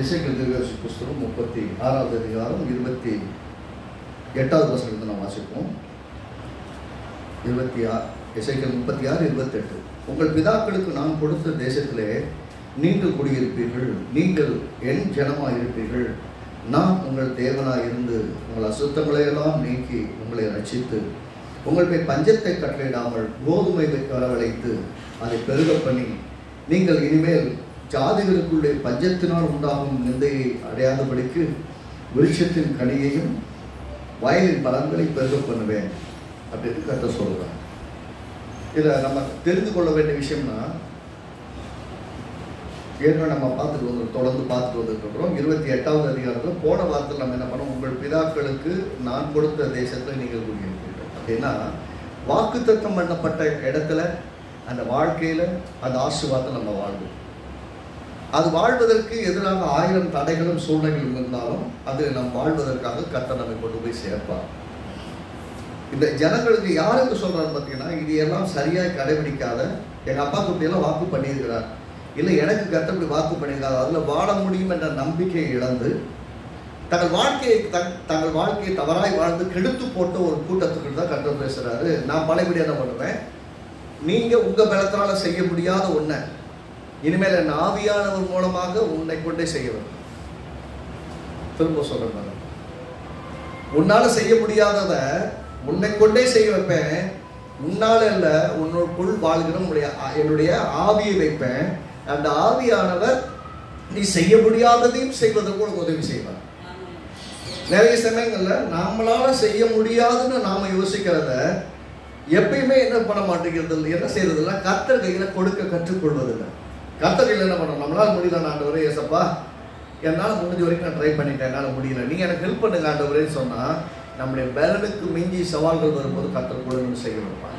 எசேக்கியேல் தீர்க்கதரிசி புஸ்தகம் 36வது அதிகாரம் 28வது வசனத்தை நாம் வாசிப்போம். எசேக்கியேல் 36:28. உங்கள் பிதாக்களுக்கு நான் கொடுத்த தேசத்திலே நீங்கள் குடியிருப்பீர்கள், நீங்கள் என் ஜனமாய் இருப்பீர்கள், நான் உங்கள் தேவனாய் இருந்து உங்கள் அசுத்தங்களையெல்லாம் நீக்கி உங்களை ரட்சித்து உங்கள் மேல் பஞ்சத்தை கட்டளையிடாமல் கோதுமை வரவழைத்து அதை பெருக பண்ணி நீங்கள் இனிமேல் ஜாதிகளுக்குள்ளே பஞ்சத்தினால் உண்டாகும் நிந்தையை அடையாதபடிக்கு விருட்சத்தின் கனியையும் வயலின் பலன்களை பெருக பண்ணுவேன் அப்படின்னு கர்த்தர் சொல்கிறார். இதில் நம்ம தெரிந்து கொள்ள வேண்டிய விஷயம்னா, ஏற்கனவே நம்ம தொடர்ந்து பார்த்துட்டு வந்துருக்கிறோம். 28வது அதிகாரத்தில் போன வாரத்தில் நம்ம என்ன பண்ணோம், உங்கள் பிதாக்களுக்கு நான் கொடுத்த தேசத்தில் நீங்கள் குடியிருப்பீர்கள் அப்படின்னா, வாக்குத்தத்தம் பண்ணப்பட்ட இடத்துல அந்த வாழ்க்கையில் அந்த ஆசீர்வாதத்தை நம்ம வாழ்வோம். அது வாழ்வதற்கு எதிராக 1000 தடைகளும் சூழ்நிலைகளும் இருந்தாலும் அது நம் வாழ்வதற்காக கர்த்தர் நம்மை கொண்டு போய் சேர்ப்பார். இந்த ஜனங்களுக்கு யாருக்கு சொல்றாரு பார்த்தீங்கன்னா, இது எல்லாம் சரியாக கடைபிடிக்காத, எங்கள் அப்பா குட்டியெல்லாம் வாக்கு பண்ணியிருக்கிறார், இல்லை எனக்கு கர்த்தர் வாக்கு பண்ணியிருக்காரு, அதில் வாழ முடியும் என்ற நம்பிக்கையை இழந்து தங்கள் வாழ்க்கையை தவறாய் வாழ்ந்து கெடுத்து போட்ட ஒரு கூட்டத்துக்கு தான் கர்த்தர் பேசுறாரு. நான் பழையபடி என்ன பண்ணுவேன், நீங்க உங்க பலத்தினால செய்ய முடியாத ஒன்றை இனிமேல் என் ஆவியானவர் மூலமாக உன்னை கொண்டே செய்ய வேண்டும். திரும்ப சொல்றேன், உன்னால செய்ய முடியாதத உன்னை கொண்டே செய்ய வைப்பேன். உன்னால இல்ல, உன்னுக்குள் வாழ்கிற என்னுடைய ஆவியை வைப்பேன். அந்த ஆவியானவர் நீ செய்ய முடியாததையும் செய்வதற்கு உனக்கு உதவி செய்வார். நிறைய சமயங்கள்ல நம்மளால செய்ய முடியாதுன்னு நாம யோசிக்கிறத எப்பயுமே என்ன பண்ண மாட்டேங்கிறது, என்ன செய்யறதில்ல, கர்த்தர் கையில கொடுக்க கற்றுக்கொள்வதில்லை. கர்த்தர் கையில் என்ன பண்ணணும், நம்மளால முடியல ஆண்டவரே, ஏசப்பா என்னால் முடிஞ்ச வரைக்கும் நான் ட்ரை பண்ணிட்டேன், என்னால் முடியல, நீங்கள் எனக்கு ஹெல்ப் பண்ணுங்க ஆண்டவரேன்னு சொன்னால், நம்முடைய பலனுக்கு மிஞ்சி சவால்கள் வரும்போது கர்த்தர் கூட செய்ய வைப்பார்.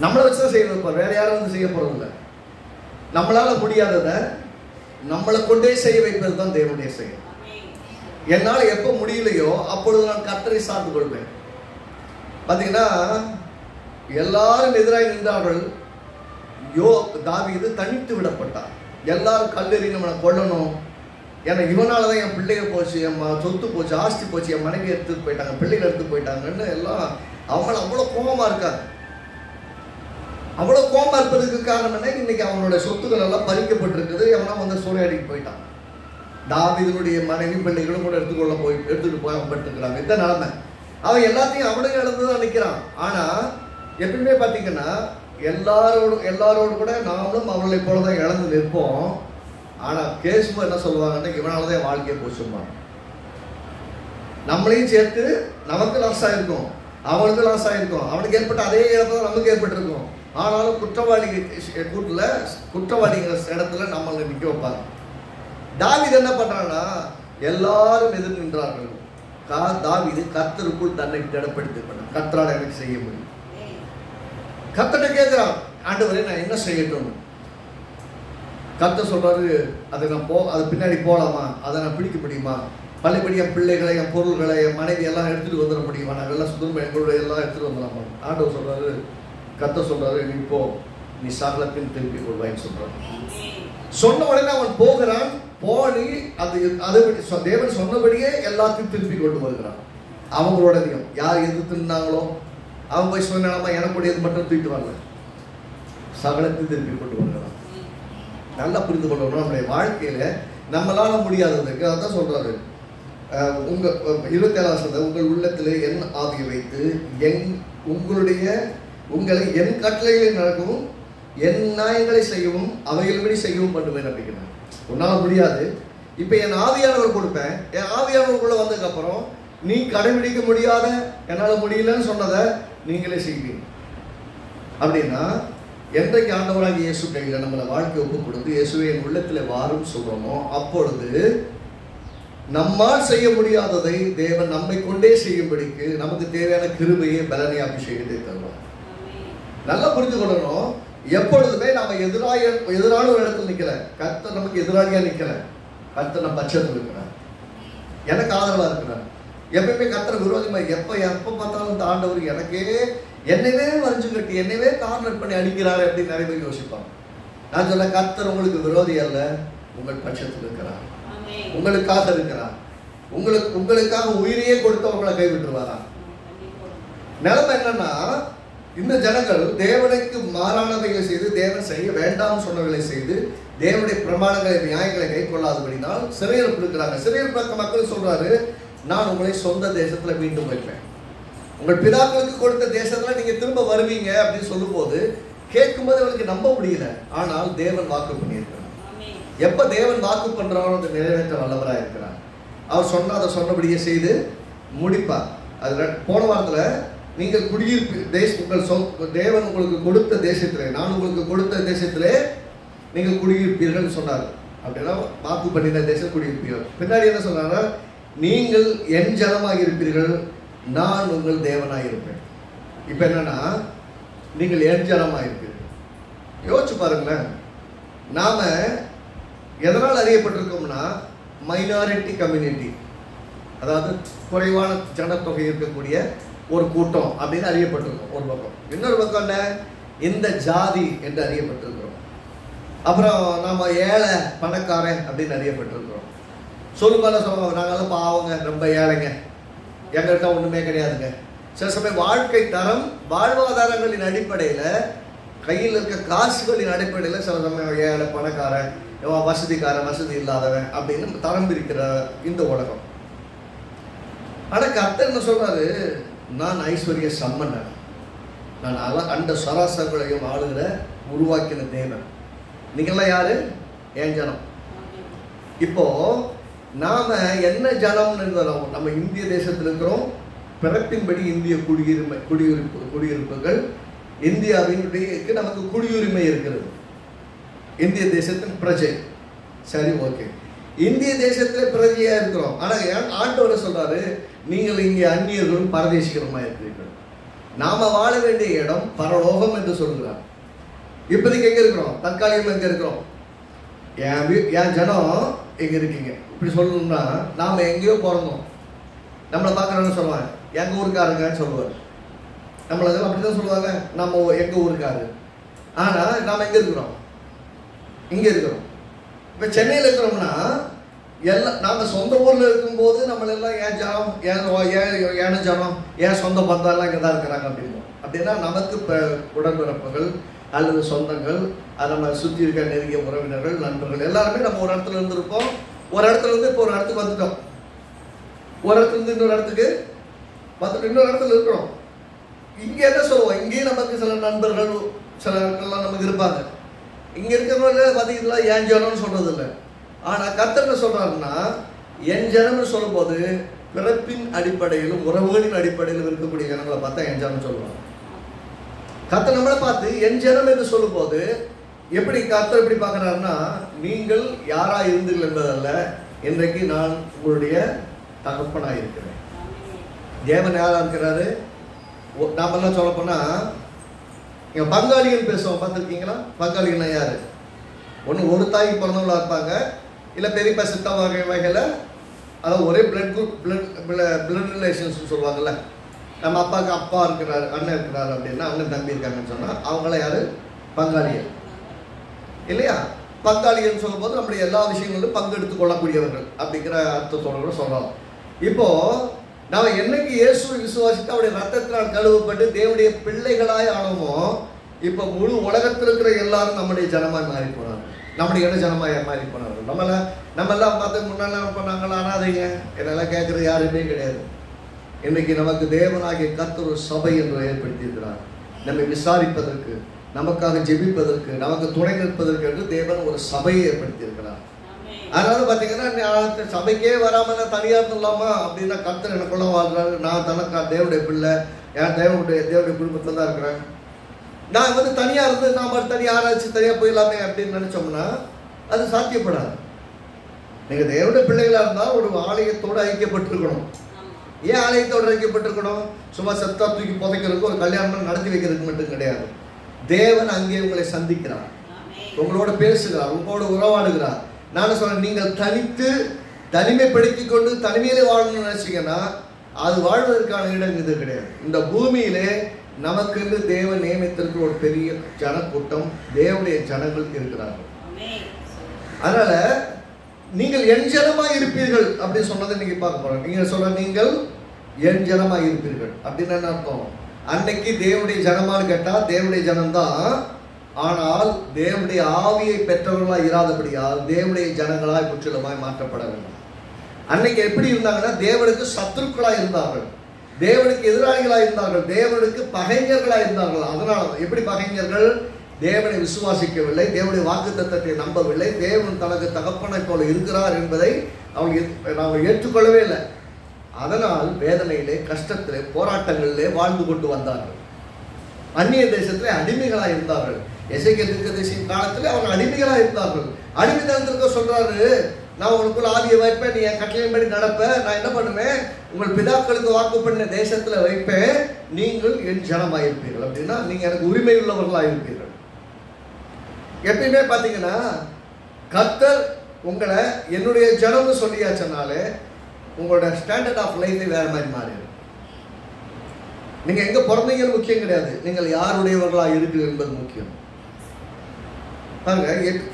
நம்மளை வச்சு தான் செய்ய வைப்பார், வேற யாரும் வந்து செய்ய போறதில்லை. நம்மளால முடியாததை நம்மளை கொண்டே செய்ய வைப்பது தான் தேவனுடைய செயல். என்னால் எப்போ முடியலையோ அப்பொழுது நான் கர்த்தரை சார்ந்து கொள்வேன். பார்த்தீங்கன்னா எல்லாரும் எதிராக நின்றார்கள். தாவீது தனித்து விடப்பட்டார். எல்லாரும் கல்லெறி நம்மளை கொல்லணும், ஏன்னா இவனால தான் என் பிள்ளைங்க போச்சு, என் சொத்து போச்சு, ஆஸ்தி போச்சு, என் மனைவி எடுத்துட்டு போயிட்டாங்க, பிள்ளைங்க எடுத்து போயிட்டாங்கன்னு எல்லாம் அவங்கள அவ்வளோ கோபமாக இருக்காங்க. அவ்வளோ கோபமாக இருப்பதுக்கு காரணம் என்ன, இன்னைக்கு அவனோட சொத்துக்கள் எல்லாம் பறிக்கப்பட்டிருக்குது, எவனா வந்து சூறையாடிட்டு போயிட்டான். தாவீதுனுடைய மனைவி பிள்ளைகளும் கூட எடுத்துட்டு போய்பட்டுருக்கிறாங்க. இந்த நிலைமை அவன் எல்லாத்தையும் அவனுக்கு இழந்துதான் நிற்கிறான். ஆனால் எப்பவுமே பார்த்தீங்கன்னா எல்லாரோடு கூட நாமளும் அவர்களை போலதான் இழந்து நிற்போம். ஆனால் கேசுமோ என்ன சொல்லுவாங்கன்னா, இவனாலதான் என் வாழ்க்கையை போச்சுமா, நம்மளையும் சேர்த்து நமக்கு லாஸ் ஆயிருக்கும், அவனுக்கு லாஸ் ஆயிருக்கும், அவனுக்கு ஏற்பட்ட அதே இழப்பு தான் நமக்கு ஏற்பட்டிருக்கும். ஆனாலும் குற்றவாளிங்கிற இடத்துல நம்மளை நிற்க வைப்பாங்க. தாவீது என்ன பண்றான்னா, எல்லாரும் எதிர் நின்றார்கள். தாவீது கர்த்தருக்குள் தன்னை திடப்படுத்தி கர்த்தரால் எனக்கு செய்ய முடியும். கர்த்தர்ட்ட கேட்கிறான், ஆண்டவரே நான் என்ன செய்யட்டும்? கர்த்தர் சொல்றாரு, அதை நான் அது பின்னாடி போகலாமா, அதை நான் பிடிக்க முடியுமா, பள்ளிப்படி என் பிள்ளைகளை, என் பொருள்களை, என் மனைவி எல்லாம் எடுத்துட்டு வந்துட முடியுமா, நான் எல்லாம் சுதந்திரம் எங்களுடைய எல்லாம் எடுத்துட்டு வந்துடலாமா? ஆண்டவர் சொல்றாரு, கர்த்தர் சொல்றாரு, நீ போ, நீ சகலத்தையும் திருப்பி கொள்வாயின்னு சொல்றாரு. சொன்ன உடனே அவன் போகிறான். போனி அது தேவன் சொன்னபடியே எல்லாத்தையும் திருப்பி கொண்டு வருகிறான். அவங்களோடதையும் யார் எதிர்த்து நின்னாங்களோ அவங்க போய் சொன்னாமா, எனக்குடையது மட்டும் தூக்கிட்டு வரல, சகலத்தையும் திருப்பி கொண்டு வருகிறான். நல்லா புரிந்து கொள்ளணும். நம்முடைய வாழ்க்கையில நம்மளால முடியாததுக்கு அதான் சொல்றாரு, உங்க 27 உங்கள் உள்ளத்துல என் ஆவியை வைத்து உங்களை என் கட்டளைகளை நடக்கவும் என் நியாயங்களை செய்யவும் அவைகளபடி செய்யவும் பண்ணுவேன் அப்படிங்கிறார். உன்னால முடியாது, இப்ப என் ஆவியானவர் கொடுப்பேன். என் ஆவியானவருக்குள்ள வந்ததுக்கு அப்புறம் நீ கடைபிடிக்க முடியாத, என்னால முடியலன்னு சொன்னதை நீங்களே செய்வீங்க. அப்படின்னா என்றைக்கு ஆண்டவராக இயேசு கையில் நம்மளை வாழ்க்கை ஒப்பு கொடுத்து இயேசுவை என் உள்ளத்துல வாரும் சொல்றோமோ, அப்பொழுது நம்மால் செய்ய முடியாததை தேவன் நம்மை கொண்டே செய்யும்படிக்கு நமக்கு தேவையான கிருபையை, பலனை, அபிஷேகத்தை தருவார். நல்லா புரிந்து கொள்ளணும். எப்பொழுதுமே நாம எதிரான ஒரு இடத்துல நிக்கல, கர்த்தர் நமக்கு எதிராளியா நிக்கல, கர்த்தர் நம்ம பட்சத்தில் இருக்கிறார், எனக்கு ஆதரவா இருக்கிறார். எப்பயுமே கர்த்தர் விரோதமா எப்ப பார்த்தாலும் இந்த ஆண்டவர் என்னவே வரைஞ்சு கட்டி என்னவே கார்னர் பண்ணி அடிக்கிறாரு அப்படின்னு நிறைய பேர் யோசிப்பாங்க. நான் சொல்ல, கர்த்தர் உங்களுக்கு விரோதி அல்ல, உங்கள் பட்சத்தில் இருக்கிறார். உங்களுக்காக இருக்கிறார். உங்களுக்காக உயிரையே கொடுத்தவங்களை கைவிட்டுருவாரா? நிலைமை என்னன்னா, இந்த ஜனங்கள் தேவனுக்கு மாறானவைகளை செய்து, தேவன் செய்ய வேண்டாம் சொன்னவர்களை செய்து, தேவனுடைய பிரமாணங்களை நியாயங்களை கை கொள்ளாதபடினால் சிறையிருப்பு இருக்கிறாங்க. சிறையிருப்பு மக்கள் சொல்றாரு, நான் உங்களை சொந்த தேசத்துல மீண்டும் வைப்பேன், உங்கள் பிதாக்களுக்கு கொடுத்த தேசத்துல நீங்க திரும்ப வருவீங்க அப்படின்னு சொல்லும் போது கேட்கும்போது அவளுக்கு நம்ப முடியல. ஆனால் தேவன் வாக்கு பண்ணியிருக்கிறார். எப்ப தேவன் வாக்கு பண்றாரோ அதை நிறைவேற்ற வல்லவராக இருக்கிறார். அவர் சொன்ன அதை சொன்னபடியே செய்து முடிப்பார். அதுல போன வாரத்துல நீங்கள் குடியிருப்பு தேவன் உங்களுக்கு கொடுத்த தேசத்திலே, நான் உங்களுக்கு கொடுத்த தேசத்திலே நீங்கள் குடியிருப்பீர்கள் சொன்னார். அப்படின்னா வாக்கு பண்ணின தேசம் குடியிருப்பீர்கள். பின்னாடி என்ன சொன்னாரா, நீங்கள் என் ஜனமாக இருப்பீர்கள், நான் உங்கள் தேவனாக இருப்பேன். இப்ப என்னன்னா, நீங்கள் என் ஜனமாக இருப்பீர்கள். யோசிச்சு பாருங்களேன், நாம எதனால் அறியப்பட்டிருக்கோம்னா மைனாரிட்டி கம்யூனிட்டி, அதாவது குறைவான ஜனத்தொகை இருக்கக்கூடிய ஒரு கூட்டம் அப்படின்னு அறியப்பட்டிருக்கோம் ஒரு பக்கம். இன்னொரு பக்கம் என்ன, இந்த ஜாதி என்று அறியப்பட்டிருக்கிறோம். அப்புறம் நம்ம ஏழை பணக்காரன் அப்படின்னு அறியப்பட்டிருக்கிறோம். சொல்லும்போது சொல்லுவாங்க, நாங்களாம் பாவங்க, ரொம்ப ஏழைங்க, எங்கள்கிட்ட ஒன்றுமே கிடையாதுங்க. சில சமயம் வாழ்க்கை தரம் வாழ்வாதாரங்களின் அடிப்படையில், கையில் இருக்க காசுகளின் அடிப்படையில் சில சமயம் ஏழை பணக்காரன், வசதிக்காரன் வசதி இல்லாதவன் அப்படின்னு தரம் பிரிக்கிற இந்த உலகம். ஆனால் கர்த்தர் என்ன சொல்றாரு, நான் ஐஸ்வர்ய சம்பன்னன், நான் அந்த சராசரங்களையும் ஆளுகிற உருவாக்கின தேவன். நீங்கெல்லாம் யாரு? என் ஜனம். இப்போ நாம என்ன ஜனம்னு வரோம்? நம்ம இந்திய தேசத்தில் இருக்கிறோம். பிறப்பின்படி இந்திய குடியிருப்புகள் இந்தியாவினுடைய நமக்கு குடியுரிமை இருக்கிறது. இந்திய தேசத்தின் பிரஜை. சரி, ஓகே, இந்திய தேசத்துல பிரஜையா இருக்கிறோம். ஆனா ஆண்டவர் சொல்றாரு, நீங்கள் இங்கே அந்நியர்களும் பரதேசிகளுமா இருக்கிறீர்கள். நாம வாழ வேண்டிய இடம் பரலோகம் என்று சொல்கிறார். இப்போதைக்கு எங்க இருக்கிறோம்? தற்காலிகம் எங்க இருக்கிறோம்? என் ஜனம் எங்க இருக்கீங்க. இப்படி சொல்லணும்னா நாம எங்கேயோ பிறந்தோம். நம்மளை பார்க்கறவங்க சொல்லுவாங்க, எங்க ஊருக்காரங்கன்னு சொல்லுவார். நம்மள அப்படிதான் சொல்லுவாங்க, நம்ம எங்க ஊருக்காரு. ஆனா நாம எங்க இருக்கிறோம்? இங்க இருக்கிறோம். இப்ப சென்னையில் இருக்கிறோம்னா எல்லாம் நாம சொந்த ஊர்ல இருக்கும்போது நம்மளெல்லாம் ஏன் ஜனம், ஏன ஜனம், ஏன் சொந்த பந்தம் எல்லாம் இங்கே தான் இருக்கிறாங்க அப்படின்னு. அப்படின்னா நமக்கு இப்போ உடன்பிறப்புகள் அல்லது சொந்தங்கள், அது நம்ம சுற்றி இருக்க நெருங்கிய உறவினர்கள், நண்பர்கள் எல்லாருமே நம்ம ஒரு இடத்துல இருந்திருப்போம். ஒரு இடத்துல இருந்து இப்போ ஒரு இடத்துக்கு வந்துட்டோம். ஒரு இடத்துல இருந்து இன்னொரு இடத்துக்கு வந்துட்டு இன்னொரு இடத்துல இருக்கிறோம். இங்க என்ன சொல்லுவோம், இங்கேயும் நமக்கு சில நண்பர்கள் சில இடங்கள்லாம் நமக்கு இருப்பாங்க. இங்க இருக்கிறவங்க பார்த்தீங்கன்னா என் ஜனம்னு சொல்றது இல்லை. ஆனா கர்த்தர் என்ன சொல்றாருன்னா, என் ஜனம்னு சொல்லும் போது பிறப்பின் அடிப்படையிலும் உறவுகளின் அடிப்படையிலும் இருக்கக்கூடிய ஜனங்களை பார்த்தா என் ஜனம் சொல்லுவாங்க. கர்த்தர் நம்மளை பார்த்து என் ஜனம் என்று சொல்லும் போது எப்படி கர்த்தர் எப்படி பார்க்கிறாருன்னா, நீங்கள் யாரா இருந்தீர்கள் என்பதல்ல, இன்றைக்கு நான் உங்களுடைய தகப்பனாக இருக்கிறேன். தேவன் யாரா இருக்கிறாரு? நாமெல்லாம் சொல்ல போனா இங்க பங்காளிகள் பேசுவோம், பார்த்துருக்கீங்களா? பங்காளிகள்னா யாரு? ஒன்று ஒரு தாய்க்கு பிறந்தவங்களா இருப்பாங்க, இல்லை பெரியப்பா சித்தா வகையில், அதாவது ஒரே பிளட் ரிலேஷன்ஸ் சொல்லுவாங்கல்ல. நம்ம அப்பாவுக்கு அப்பா இருக்கிறாரு, அண்ணன் இருக்கிறாரு அப்படின்னா, அண்ணன் தம்பி இருக்காங்கன்னு சொன்னால் அவங்களாம் யாரு? பங்காளிகள் இல்லையா? பங்காளிகள் சொல்லும் போது நம்முடைய எல்லா விஷயங்களும் பங்கெடுத்து கொள்ளக்கூடியவர்கள் அப்படிங்கிற அர்த்தத்தோட கூட சொல்லலாம். இப்போ நாம என்னைக்கு இயேசுவை விசுவாசித்து அவருடைய ரத்தத்தினால் கழுவப்பட்டு தேவனுடைய பிள்ளைகளாய் ஆனோமோ, இப்போ முழு உலகத்தில் இருக்கிற எல்லாரும் நம்முடைய ஜனமாய் மாறி போனாங்க. நம்முடைய என்ன ஜனமாய் மாறி போனார்கள். நம்மெல்லாம் பார்த்து முன்னெல்லாம் பண்ணாங்களா? அனாதைங்க என்னெல்லாம் கேட்கறது யாருமே கிடையாது. இன்னைக்கு நமக்கு தேவனாகிய கர்த்தர் ஒரு சபை என்று ஏற்படுத்தி இருக்கிறார். நம்மை விசாரிப்பதற்கு, நமக்காக ஜெபிப்பதற்கு, நமக்கு துணை நிற்பதற்கு என்று தேவன் ஒரு சபையை ஏற்படுத்தி இருக்கிறார். அதனால பார்த்தீங்கன்னா சபைக்கே வராமல் நான் தனியாக இருந்துடலாமா அப்படின்னா, கர்த்தர் எனக்குள்ள வாழ்றாரு, நான் தனக்கா தேவனுடைய பிள்ளை, என் தேவனுடைய குடும்பத்தில் தான் இருக்கிறேன், நான் வந்து தனியாக இருந்து நான் தனியாக ஆராய்ச்சி தனியாக போயிடலாமே அப்படின்னு நினைச்சோம்னா அது சாத்தியப்படாது. நீங்கள் தேவனுடைய பிள்ளைகளாக இருந்தால் ஒரு ஆலயத்தோடு ஐக்கியப்பட்டிருக்கணும். ஏன் ஆலயத்தோடு ஐக்கியப்பட்டிருக்கணும்? சும்மா செத்தா தூக்கி புதைக்கிறதுக்கு ஒரு கல்யாணம் நடத்தி வைக்கிறதுக்கு மட்டும் கிடையாது. தேவன் அங்கே உங்களை சந்திக்கிறார், உங்களோட பேசுகிறார், உங்களோட உறவாடுகிறார். நான் சொல்றேன், நீங்கள் தனிமைப்படுத்திக் கொண்டு தனிமையிலே வாழணும்னு நினைச்சீங்கன்னா அது வாழ்வதற்கான இடம் இது கிடையாது. இந்த பூமியிலே நமக்கு தேவன் நியமித்திருக்கிற ஒரு பெரிய ஜனக்கூட்டம், தேவனுடைய ஜனங்கள் இருக்கிறார்கள். அதனால நீங்கள் என் ஜனமாய் இருப்பீர்கள் அப்படி சொன்னதை நீங்க பார்க்க போறோம். நீங்க சொல்ற நீங்கள் என் ஜனமாய் இருப்பீர்கள் அப்படின்னு என்ன அர்த்தம்? அன்னைக்கு தேவனுடைய ஜனமான்னு கேட்டா தேவனுடைய ஜனம்தான். ஆனால் தேவனுடைய ஆவியை பெற்றவர்களாய் இராதபடியால் தேவனுடைய ஜனங்களாய் முற்றிலுமாய் மாற்றப்பட வேண்டும். அன்னைக்கு எப்படி இருந்தாங்கன்னா தேவனுக்கு சத்துருக்களாய் இருந்தார்கள், தேவனுக்கு எதிராளிகளாய் இருந்தார்கள், தேவனுக்கு பகைஞர்களாய் இருந்தார்கள். அதனால எப்படி பகைஞர்கள்? தேவனை விசுவாசிக்கவில்லை, தேவனுடைய வாக்குத்தத்தத்தை நம்பவில்லை, தேவன் தனக்கு தகப்பனை போல இருக்கிறார் என்பதை அவங்க ஏற்றுக்கொள்ளவே இல்லை. அதனால் வேதனையிலே, கஷ்டத்திலே, போராட்டங்களிலே வாழ்ந்து கொண்டு வந்தார்கள். அந்நிய தேசத்திலே அடிமைகளாக இருந்தார்கள். எசேக்கியேல் தீர்க்கதரிசியின் காலத்திலே அவர்கள் அடிமைகளாக இருந்தார்கள். அடிமைத்தனத்திற்கு சொல்றாரு, நான் உங்களுக்குள்ள ஆவியை வைப்பேன், நீ என் கட்டளையின்படி நடப்ப, நான் என்ன பண்ணுவேன், உங்கள் பிதாக்களுக்கு வாக்கு பண்ண தேசத்துல வைப்பேன், நீங்கள் என் ஜனமாயிருப்பீர்கள். அப்படின்னா நீங்க எனக்கு உரிமை உள்ளவர்களாக இருப்பீர்கள். எப்பயுமே பாத்தீங்கன்னா கர்த்தர் உங்களை என்னுடைய ஜனம்னு சொல்லியாச்சனாலே உங்களோட ஸ்டாண்டர்ட் ஆஃப் லைஃபை வேற மாதிரி மாறிடும். நீங்க எங்க பிறந்தீங்கன்னு முக்கியம் கிடையாது, நீங்கள் யாருடையவர்களா இருக்கு என்பது முக்கியம். பாருங்க,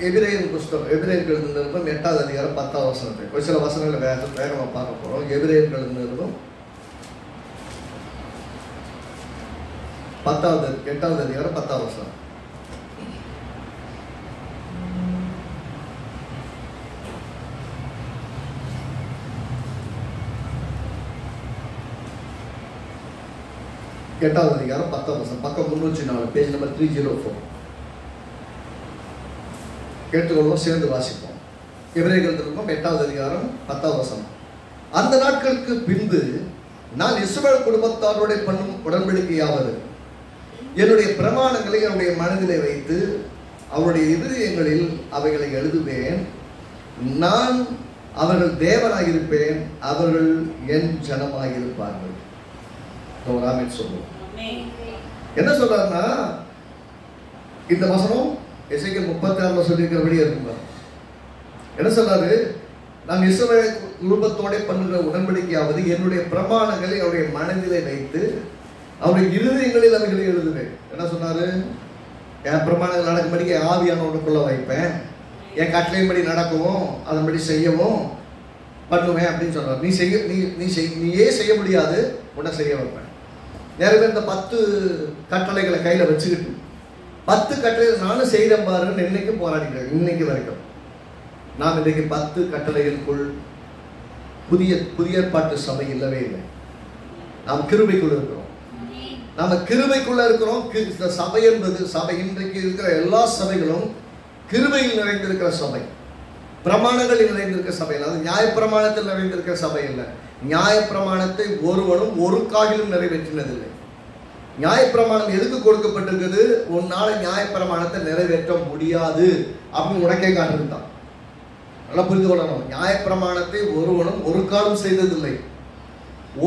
எபிரேயர் புஸ்தகம், எபிரேயர் எழுதினதும் 8வது அதிகாரம் 10வது வசனத்தை ஒரு சில வசனங்களை வேகமா பார்க்க போறோம். எபிரேயர் எழுதினதும் 8வது அதிகாரம் 10வது வசனம். எட்டாவது அதிகாரம் 10வது வசனம், பக்கம் 304, பேஜ் நம்பர் 304. கேட்டுக்கொள்வோம், சேர்ந்து வாசிப்போம். எபிரேயர் 8வது அதிகாரம் 10வது வசனம். அந்த நாட்களுக்கு பின்பு நான் இஸ்ரவேல் குடும்பத்தாரோட பண்ணும் உடன்படிக்கையாவது என்னுடைய பிரமாணங்களை அவருடைய மனதிலே வைத்து அவருடைய இருதயங்களில் அவைகளை எழுதுவேன். நான் அவர்கள் தேவனாயிருப்பேன், அவர்கள் என் ஜனமாயிருப்பார்கள். சொல்லுவோம். என்ன சொல்றாருன்னா, இந்த வசனம் எசேக்கியேல் 36 சொல்லியிருக்கிறபடியே இருக்குங்க. என்ன சொல்றாரு? நான் இஸ்ரவேல் குடும்பத்தோட பண்ணுகிற உடன்படிக்கையாவது என்னுடைய பிரமாணங்களை அவருடைய மனதிலே வைத்து அவருடைய இருதயங்களில் அவைகளை எழுதுவேன். என்ன சொன்னாரு? என் பிரமாணங்கள் நடக்கும்படி ஆவியானவனுக்குள்ள வைப்பேன், என் கட்டளையின்படி நடக்கவும் அதன்படி செய்யவும் பண்ணுவேன் அப்படின்னு சொல்றாரு. நீயே செய்ய முடியாது, உன்னை செய்ய வைப்பேன். நிறைய பேர் இந்த 10 கட்டளைகளை கையில வச்சுக்கிட்டு 10 கட்டளைகள் நானும் செய்தேன் பாருன்னு இன்னைக்கும் போராடிக்கிறேன். இன்னைக்கு வரைக்கும் நாம் இன்றைக்கு 10 கட்டளைகளுக்குள் புதிய ஏற்பாட்டு சபை இல்லவே இல்லை. நாம் கிருபைக்குள்ள இருக்கிறோம். நாம கிருபைக்குள்ள இருக்கிறோம். இந்த சபை என்பது சபை இன்றைக்கு இருக்கிற எல்லா சபைகளும் கிருபையில் நிறைந்திருக்கிற சபை, பிரமாணங்களில் நிறைந்திருக்கிற சபை இல்லை. அது நியாய பிரமாணத்தில் நிறைந்திருக்கிற சபை இல்லை. நியாய பிரமாணத்தை ஒருவனும் ஒரு காகிலும் நிறைவேற்றினதில்லை. நியாய பிரமாணம் எதுக்கு கொடுக்கப்பட்டிருக்குது? உன்னால நியாய பிரமாணத்தை நிறைவேற்ற முடியாது அப்படின்னு உனக்கே காட்டுதான். நல்லா புரிந்து கொள்ளணும். நியாய பிரமாணத்தை ஒருவனும் ஒரு காலம் செய்ததில்லை.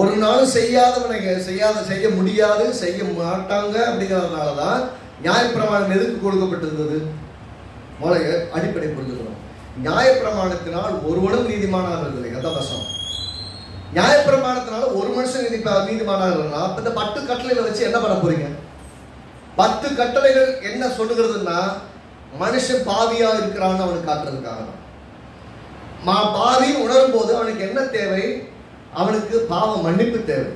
ஒரு நாளும் செய்யாதவனை செய்ய முடியாது, செய்ய மாட்டாங்க. அப்படிங்கிறதுனாலதான் நியாய பிரமாணம் எதுக்கு கொடுக்கப்பட்டிருந்தது? முதல்ல அடிப்படை புரிஞ்சுக்கணும். நியாய பிரமாணத்தினால் ஒருவனும் நீதிமானாகிறதில்லை. அதான் வசம். நியாய பிரமாணத்தினால ஒரு மனுஷன் நீதிமானாகிறா. இந்த 10 கட்டளைகளை வச்சு என்ன பண்ண போறீங்க? 10 கட்டளைகள் என்ன சொல்லுகிறதுன்னா, மனுஷன் பாவியா இருக்கிறான்னு அவனுக்கு காட்டுறதுக்காக தான். பாவி உணரும் போது அவனுக்கு என்ன தேவை? அவனுக்கு பாவ மன்னிப்பு தேவை.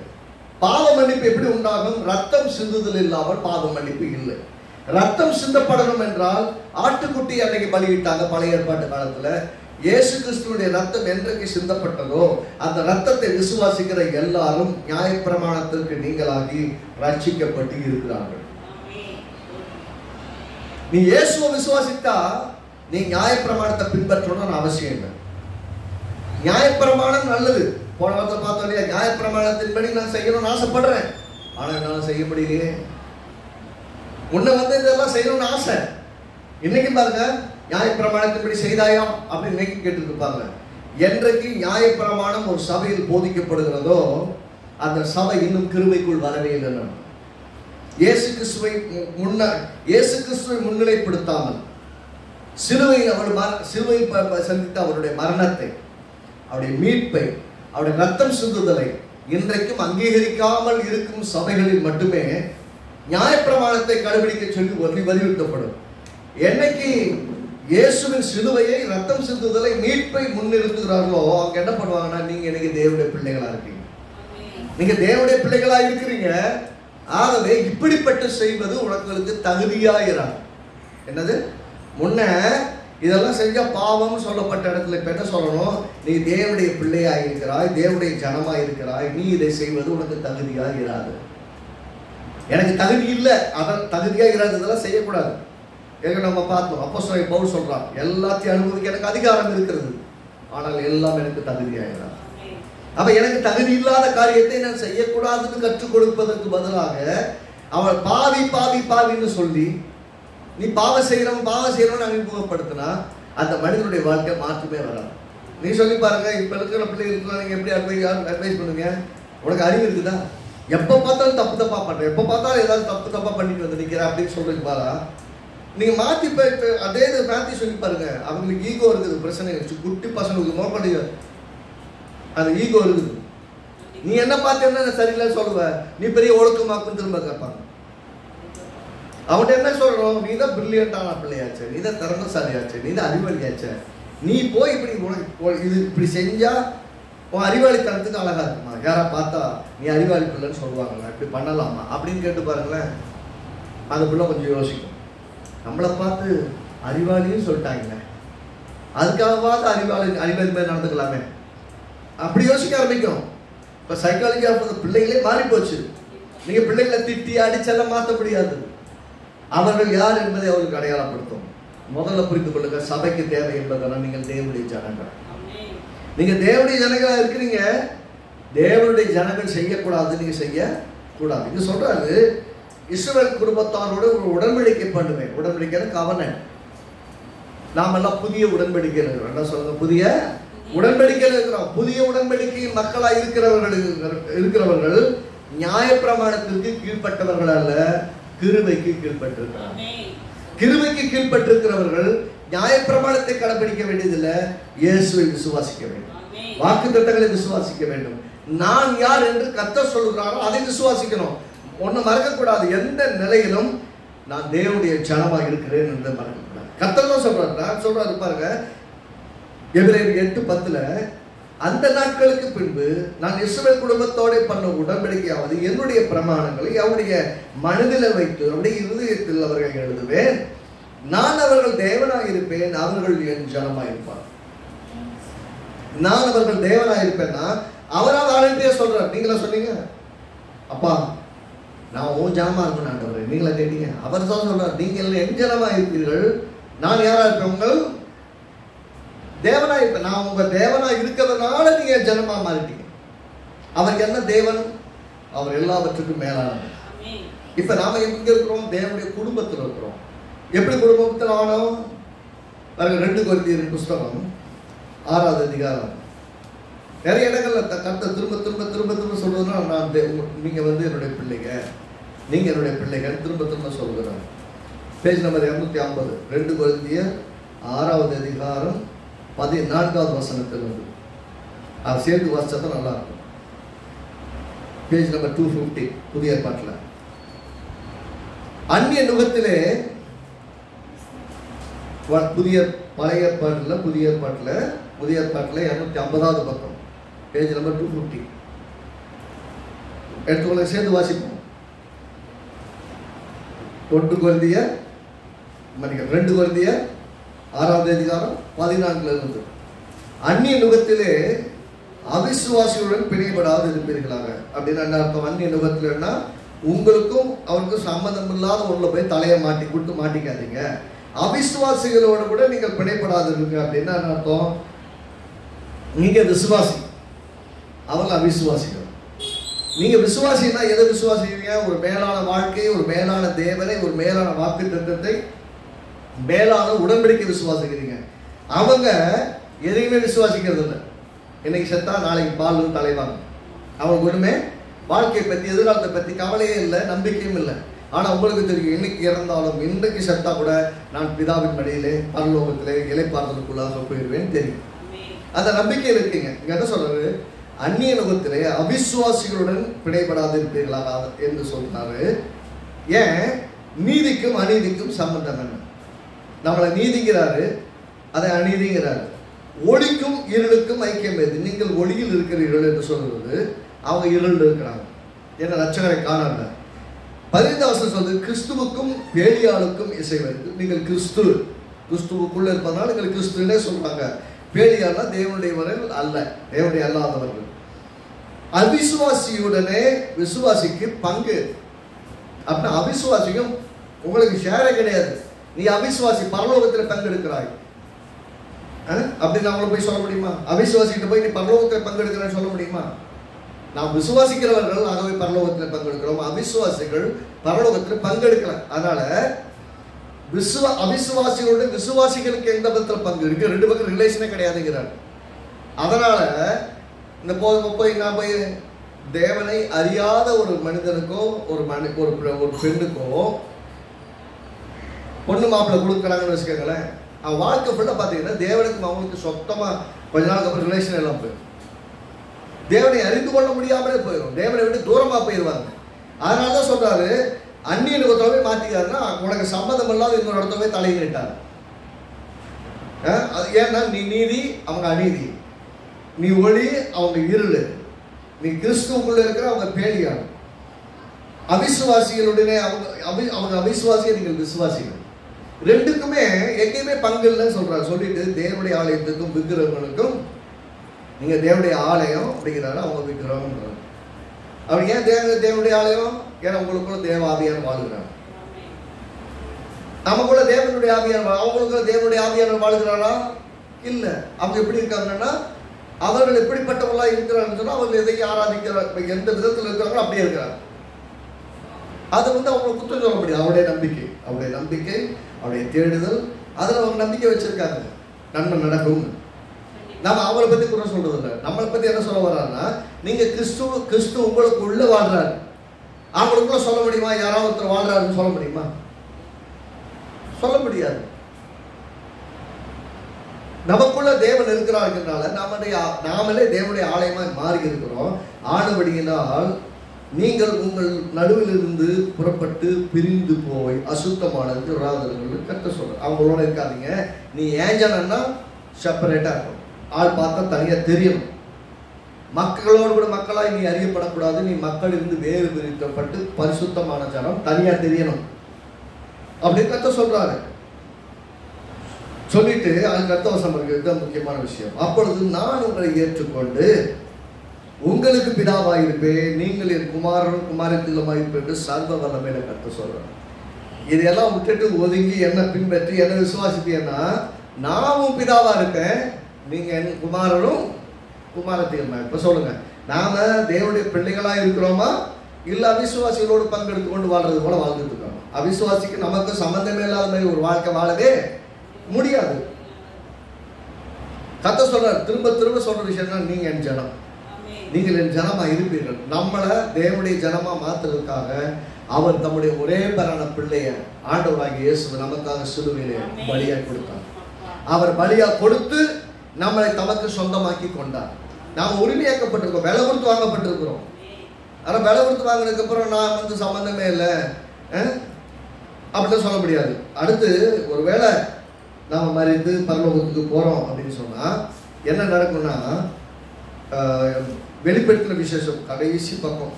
பாவ மன்னிப்பு எப்படி உண்டாகும்? ரத்தம் சிந்துதல் இல்லாமல் பாவ மன்னிப்பு இல்லை. ரத்தம் சிந்தப்படணும் என்றால் ஆட்டுக்குட்டி அன்னைக்கு பலியிட்டாங்க பழைய ஏற்பாட்டு காலத்துல. இயேசு கிறிஸ்துவினுடைய ரத்தம் என்றைக்கு சிந்தப்பட்டதோ அந்த ரத்தத்தை விசுவாசிக்கிற எல்லாரும் நியாயப்பிரமாணத்திற்கு நீங்களாகி ரட்சிக்கப்பட்டு இருக்கிறார்கள். நீ இயேசுவை விசுவாசித்தா நீ நியாயப்பிரமாணத்தை பின்பற்றணும்னு அவசியம் இல்லை. நியாயப்பிரமாணம் நல்லது. போன வாரத்தை பார்த்தோம் இல்லையா? நியாயப்பிரமாணத்தின்படி நான் செய்யணும்னு ஆசைப்படுறேன், ஆனா என்னால செய்ய முடியலையே. உன்னை இதெல்லாம் செய்யணும்னு ஆசை. இன்னைக்கு பாருங்க, நியாயப்பிரமாணத்தின்படி செய்தாயா அப்படின்னு இன்னைக்கு கேட்டு இருப்பாங்க. என்றைக்கு நியாயப்பிரமாணம் ஒரு சபையில் போதிக்கப்படுகிறதோ அந்த சபை இன்னும் கிருபைக்குள் வரவே இல்லை. இயேசு கிறிஸ்துவை முன்னிலைப்படுத்தாமல் சிலுவை சந்தித்த அவருடைய மரணத்தை, அவருடைய மீட்பை, அவருடைய ரத்தம் சிந்துதலை இன்றைக்கும் அங்கீகரிக்காமல் இருக்கும் சபைகளில் மட்டுமே நியாயப்பிரமாணத்தை கடைபிடிக்க சொல்லி வலியுறுத்தப்படும். என்னைக்கு இயேசுவின் சிலுவையை, ரத்தம் சிந்துதலை, மீட்பை முன்னிறுத்துகிறார்களோ அவங்க என்ன பண்ணுவாங்கன்னா, நீங்க எனக்கு தேவனுடைய பிள்ளைகளா இருக்கீங்க, நீங்க தேவனுடைய பிள்ளைகளா இருக்கிறீங்க, ஆகவே இப்படிப்பட்டு செய்வது உங்களுக்கு தகுதியாயிராது. என்னது? முன்ன இதெல்லாம் செஞ்சா பாவம் சொல்லப்பட்ட இடத்துல இப்ப என்ன சொல்லணும்? நீ தேவனுடைய பிள்ளையா இருக்கிறாய், தேவனுடைய ஜனமா இருக்கிறாய், நீ இதை செய்வது உனக்கு தகுதியா இராது. எனக்கு தகுதி இல்லை, அதான் தகுதியா இராது, இதெல்லாம் செய்யக்கூடாது. ஏற்கனவே நம்ம பார்த்தோம், அப்போஸ்தலன் பவுல் சொல்றான், எல்லாத்தையும் அனுபவிக்க எனக்கு அதிகாரம் இருக்கிறது, ஆனால் எல்லாம் எனக்கு தகுதியாகிறார். அப்ப எனக்கு தகுதி இல்லாத காரியத்தை நான் செய்யக்கூடாதுன்னு கற்றுக் கொடுப்பதற்கு பதிலாக அவள் பாவி பாவி பாவின்னு சொல்லி நீ பாவம் செய்யறவன் அறிமுகப்படுத்தினா அந்த மனிதனுடைய வாழ்க்கை மாற்றமே வராது. நீ சொல்லி பாருங்க, இப்ப இருக்கிற பிள்ளைகளுக்கு நீங்க எப்படி அட்வைஸ் பண்ணுங்க? உனக்கு அறிவு இருக்குதா? எப்ப பார்த்தாலும் தப்பு தப்பா பண்ற, எப்ப பார்த்தாலும் ஏதாவது தப்பு தப்பா பண்ணிட்டு வந்து நிக்கிற அப்படின்னு சொல்றீங்க பாரா. நீங்க மாத்தி அதே மாத்தி சொல்லி பாருங்க. அவங்களுக்கு ஈகோ இருக்குது, பிரச்சனை குட்டி பசங்களுக்கு மோப்படி அந்த ஈகோ இருக்குது. நீ என்ன பார்த்தேன்னா சரியில்லை சொல்லுவ, நீ பெரிய ஒழுக்கமாக்கும் திரும்ப கேட்பாங்க. அவன்கிட்ட என்ன சொல்றோம்? நீ தான் பிரில்லியண்டான பிள்ளையாச்சு, நீ தான் திறமைசாலியாச்சு, நீ தான் அறிவாளியாச்சு, நீ போய் இப்படி உனக்கு இது இப்படி செஞ்சா உன் அறிவாளித்தனத்துக்கு அழகா இருக்குமா? யாரா பார்த்தா நீ அறிவாளி பிள்ளைன்னு சொல்லுவாங்களா, இப்படி பண்ணலாமா அப்படின்னு கேட்டு பாருங்களேன். அந்த பிள்ளை கொஞ்சம் யோசிக்கும், நம்மளை பார்த்து அறிவாளின்னு சொல்லிட்டாங்களே, அதுக்காகவாது அறிவாளி மாதிரி நடந்துக்கலாமே, அப்படி யோசிக்க ஆரம்பிக்கும். இப்போ சைக்காலஜி ஆஃப் பிள்ளைகளே மாறி போச்சு. நீங்க பிள்ளைகளை திட்டி அடிச்செல்லாம் மாற்ற முடியாது. அவர்கள் யார் என்பதை அவர்களுக்கு அடையாளப்படுத்தும். முதல்ல புரிந்து கொள்ளுங்க, சபைக்கு தேவை என்பதெல்லாம் நீங்கள் தேவனுடைய ஜனங்கள். நீங்க தேவனுடைய ஜனங்களா இருக்கிறீங்க, தேவனுடைய ஜனங்கள் செய்யக்கூடாது, நீங்க செய்யக்கூடாது. இது சொல்றாரு, இஸ்ரவேல் குடும்பத்தாரோட ஒரு உடன்படிக்கை பண்ணுவேன். உடன்படிக்கை கவர்னன்ட். நாம எல்லாம் புதிய உடன்படிக்கை இருக்கிறோம். என்ன சொல்லுங்க? புதிய உடன்படிக்கையில் இருக்கிறோம். புதிய உடன்படிக்கையின் மக்களா இருக்கிறவர்கள் நியாயப்பிரமாணத்திற்கு கீழ்பட்டவர்கள் அல்ல, கிருபைக்கு கீழ்பட்டிருக்கிறார்கள். கிருபைக்கு கீழ்பட்டிருக்கிறவர்கள் நியாயப்பிரமாணத்தை கடைபிடிக்க வேண்டியதில்லை, இயேசுவை விசுவாசிக்க வேண்டும், வாக்குத்தத்தங்களை விசுவாசிக்க வேண்டும். நான் யார் என்று கர்த்தர் சொல்லுகிறாரோ அதை விசுவாசிக்கணும். ஒண்ணு மறக்கக்கூடாது, எந்த நிலையிலும் நான் தேவனுடைய ஜனமா இருக்கிறேன் என்று மறக்கக்கூடாது. கர்த்தர் தான் சொல்றாரு. நான் சொல்றாரு பாருங்க, எபிரேயர் 8:10, அந்த நாட்களுக்கு பின்பு நான் இஸ்ரவேல் குடும்பத்தோட பண்ண உடன்படிக்கையாவது என்னுடைய பிரமாணங்களை அவருடைய மனதில் வைத்து அவருடைய இருதயத்தில் அவர்கள் எழுதுவேன். நான் அவர்கள் தேவனாக இருப்பேன், அவர்கள் என் ஜனமாக இருப்பார். நான் அவர்கள் தேவனாக இருப்பேன்னா அவரா வாலண்டியா சொல்றார். நீங்களா சொன்னீங்க, அப்பா நான் உன் ஜனமா இருக்கணும் ஆண்டவரே, நீங்களா கேட்டீங்க. அவர் தான் சொல்றார், நீங்கள் என் ஜனமா இருப்பீர்கள், நான் யாரா இருப்பேன்? உங்கள் தேவனா இருப்பேன். நான் உங்க தேவனா இருக்கிறதுனால நீங்க ஜனமா மாறிட்டீங்க. அவர் என்ன தேவன்? அவர் எல்லாவற்றுக்கும் மேலானவர். இப்ப நாம எங்க இருக்கிறோம்? தேவனுடைய குடும்பத்தில் இருக்கிறோம். எப்படி குடும்பத்தில் ஆனோம்? 2 கொரிந்தியர் புஸ்தகம் 6வது அதிகாரம். நிறைய இடங்கள்ல கர்த்தர் திரும்ப திரும்ப திரும்ப திரும்ப சொல்றதுன்னா, நான் நீங்க என்னுடைய பிள்ளைங்க, நீங்க என்னுடைய பிள்ளைகள் திரும்ப திரும்ப சொல்கிறார். பேஜ் நம்பர் 250, 2 கொரிந்தியர் 6வது அதிகாரம் 14வது வசனத்திலிருந்து. அது சேர்த்து வாசிச்சா நல்லா இருக்கும். பேஜ் நம்பர் 250 புதிய ஏற்பாட்டில். அந்நிய நுகத்திலே பழைய ஏற்பாட்டில் புதிய ஏற்பாட்டில் 250வது பக்கம், பேஜ் நம்பர் 250 எடுத்துக்கொள்ள, சேர்ந்து வாசிப்போம். 2 கொரிந்தியர் 6வது அதிகாரம் 14 அந்நிய நுகத்திலே அவிசுவாசியுடன் பிணைபடாது இருப்பீர்களாக. அப்படின்னு என்ன அர்த்தம்? அந்நிய நுகத்திலன்னா உங்களுக்கும் அவருக்கும் சம்மந்தம் இல்லாத ஒன்றுல போய் தலையை மாட்டிக்காதீங்க. அவிசுவாசிகளோட கூட நீங்கள் பிணைப்படாது இருங்க. அப்படின்னா என்ன அர்த்தம்? நீங்க விசுவாசி, அவங்க அவிசுவாசிகள். நீங்க விசுவாசினா எதை விசுவாசிக்கிறீங்க? ஒரு மேலான வாழ்க்கை, ஒரு மேலான தேவனை, ஒரு மேலான வாக்கு தத்தத்தை, மேலான உடன்படிக்கை விசுவாசிக்கிறீங்க. அவங்க எதையுமே விசுவாசிக்கிறது இல்லை. இன்னைக்கு செத்தா நாளைக்கு பால் தலைவாங்க. அவங்க ஒண்ணுமே வாழ்க்கையை பத்தி, எதிர்காலத்தை பத்தி கவலையே இல்லை, நம்பிக்கையும் இல்லை. ஆனா உங்களுக்கு தெரியும், இன்னைக்கு இறந்தாலும் இன்றைக்கு செத்தா கூட நான் பிதாவின் மடியிலே பரலோகத்திலே இலைப்பாறுதலுக்குள்ளாக போயிடுவேன் தெரியும். அந்த நம்பிக்கையில் இருக்கீங்க. இங்க என்ன சொல்றாரு? அந்நிய நுகத்திலே அவிசுவாசிகளுடன் பிணைபடாது இருப்பீர்களாக என்று சொல்றாரு. ஏன்? நீதிக்கும் அநீதிக்கும் சம்பந்தம் என்ன? நம்மளை நீதிக்கிறாரு, அதை அநீதிங்கிறார். ஒளிக்கும் இருளுக்கும் ஐக்கியம் எது? நீங்கள் ஒளியில் இருக்கிறீர்கள் என்று சொல்வது அவங்க இருள் இருக்கிறாங்க, என்ன ரட்சகரை காணல. 15 வசனம் சொல்றது கிறிஸ்துவுக்கும் பேலியாளுக்கும் இசைவது. நீங்கள் கிறிஸ்துவுக்குள்ள இருப்பதனால நீங்கள் கிறிஸ்துவனே சொல்றாங்க. பேலியாள்னா தேவனுடையவர்கள் அல்ல, தேவனுடைய அல்லாதவர்கள். அவிசுவாசியுடனே விசுவாசிக்கு பங்கு. அப்படின்னா அவிசுவாசிக்கும் உங்களுக்கு ஷேரே கிடையாது. நீ அவிசுவாசி, பரலோகத்தில் பங்கெடுக்கிறாய் அப்படின்னு அவங்கள போய் சொல்ல முடியுமா? அவிசுவாசிக்கிட்ட போய் நீ பரலோகத்தில் பங்கெடுக்கிறேன்னு சொல்ல முடியுமா? நாம் விசுவாசிக்கிறவர்கள் ஆகவே பரலோகத்தில் பங்கெடுக்கிறோம், அவிசுவாசிகள் பரலோகத்தில் பங்கெடுக்கல. அதனால அவிசுவாசிகளோட விசுவாசிகளுக்கு எந்த விதத்தில் பங்கு இருக்கு? ரெண்டு பக்கம் ரிலேஷனே கிடையாதுங்கிறார். அதனால இந்த போய் நான் போய் தேவனை அறியாத ஒரு மனிதனுக்கோ ஒரு பெண்ணுக்கோ பொண்ணு மாப்பிள்ளை கொடுக்குறாங்கன்னு வச்சுக்கோங்களேன், அவன் வாழ்க்கை ஃபுல்லாக பார்த்தீங்கன்னா தேவனுக்கு அவங்களுக்கு சொத்தமாக கொஞ்ச நாளுக்கு அப்புறம் ரிலேஷன் எல்லாம் போயிடும். தேவனை அறிந்து கொள்ள முடியாமலே போயிடும், தேவனை விட்டு தூரமாக போயிடுவாங்க. அதனால தான் சொல்றாரு, அந்நியனுக்கு ஒருத்தவங்க மாற்றிக்காருன்னா உனக்கு சம்மதம் இல்லாத இன்னொரு இடத்தவே தலையிட்டார். ஏன்னா நீ நீதி, அவங்க அநீதி. நீ ஒளி, அவங்க இருள். நீ கிறிஸ்துவுக்குள்ள இருக்கிற அவங்க பேலியாள். அவிசுவாசிகளுடனே அவங்க அவிசுவாசியை, நீங்கள் விசுவாசிகள். ரெண்டுக்குமே எங்கேயுமே பங்கு இல்லைன்னு சொல்றாரு. சொல்லிட்டு தேவனுடைய ஆலயத்துக்கும் விக்கிரகங்களுக்கும், நீங்க தேவனுடைய ஆலயம் அப்படிங்கிறாரு, அவங்க விக்கிரகம். அவர் ஏன் தேவனுடைய ஆலயம்? ஏன்னா உங்களுக்குள்ள தேவ ஆவியார் வாழ்கிறார். நமக்குள்ள தேவனுடைய ஆவியார், அவங்களுக்குள்ள தேவனுடைய ஆவியார் வாழ்கிறாரா? இல்ல. அவங்க எப்படி இருக்காங்கன்னா, அவர்கள் எப்படிப்பட்டவர்களா இருக்கிறார்கள் சொன்னா அவர்கள் எதையும் ஆராதிக்கிறார், எந்த விதத்தில் இருக்கிறாங்களோ அப்படியே இருக்கிறார். அது அவங்க குற்றம் சொல்ல முடியாது. அவருடைய நம்பிக்கை, அவருடைய தேடுதல், அதில் அவங்க நம்பிக்கை வச்சிருக்காங்க, நன்மை நடக்கும். நம்ம அவங்களை பத்தி குற்றம் சொல்றது இல்லை. நம்மளை பத்தி என்ன சொல்ல வர்றாருன்னா, நீங்க கிறிஸ்து உங்களுக்கு உள்ள வாழ்றாரு. அவங்களுக்குள்ள சொல்ல முடியுமா? யாராவது ஒருத்தர் வாழ்றாருன்னு சொல்ல முடியுமா? சொல்ல முடியாது. நமக்குள்ள தேவன் இருக்கிறார்னால நாமளே தேவனுடைய ஆலயமாய் மாறி இருக்கிறோம். ஆனபடியினால் நீங்கள் உங்கள் நடுவில் இருந்து புறப்பட்டு பிரிந்து போய் அசுத்தமானது ராதர்கள் கத்த சொல்ற. அவங்களோட இருக்காதீங்க. நீ ஏஞ்சனா செப்பரேட்டா இருக்கும், ஆள் பார்த்தா தனியா தெரியணும். மக்களோடு கூட மக்களாய் நீ அறியப்படக்கூடாது. நீ மக்கள் இருந்து வேறு பிரிக்கப்பட்டு பரிசுத்தமான ஜனம் தனியா தெரியணும் அப்படின்னு கத்த சொல்றாரு. சொல்லிட்டு அதுக்கு அர்த்த வசனம் இருக்கிறது முக்கியமான விஷயம். அப்பொழுது நான் உங்களை ஏற்றுக்கொண்டு உங்களுக்கு பிதாவாயிருப்பேன், நீங்கள் என் குமாரனும் குமாரத்திலுமாயிருப்பேன் என்று சர்வ வல்லமையில கத்த சொல்றேன். இதெல்லாம் விட்டுட்டு ஒதுங்கி என்ன பின்பற்றி என்ன விசுவாசிப்பீங்கன்னா, நாமும் பிதாவா இருக்கேன், நீங்க என் குமாரனும் குமாரத்திலுமா. இப்ப சொல்லுங்க, நாம தேவனுடைய பிள்ளைகளா இருக்கிறோமா இல்ல அவிசுவாசிகளோடு பங்கெடுத்து கொண்டு வாழ்றது போல வாழ்ந்துட்டு இருக்கோம்? அவிசுவாசிக்கு நமக்கு சம்பந்தமே இல்லாத மாதிரி ஒரு வாழ்க்கை வாழவே முடியாது. கத்த சொல்றார், திரும்ப திரும்ப சொல்ற விஷயம், நீங்க என் ஜனம், நீங்கள் என் ஜனமா இருப்பீர்கள். நம்மளை தேவனுடைய ஜனமா மாத்துறதுக்காக அவர் தம்முடைய ஒரே பேரான பிள்ளைய ஆண்டவராகிய இயேசுவை நமக்காக சிலுவையிலே பலியா கொடுத்தார். அவர் பலியா கொடுத்து நம்மளை தமக்கு சொந்தமாக்கி கொண்டார். நாம் உரிமையாக்கப்பட்டிருக்கோம், விலை கொடுத்து வாங்கப்பட்டிருக்கிறோம். ஆனால் விலை கொடுத்து வாங்கினதுக்கு அப்புறம் நான் சம்பந்தமே இல்லை அப்படின்னு சொல்ல முடியாது. அடுத்து ஒருவேளை நாம் மறித்து பரலோகத்துக்கு போறோம் அப்படின்னு சொன்னா என்ன நடக்கும்னா, வெளிப்படுத்தின விசேஷம் கடைசி பக்கம்,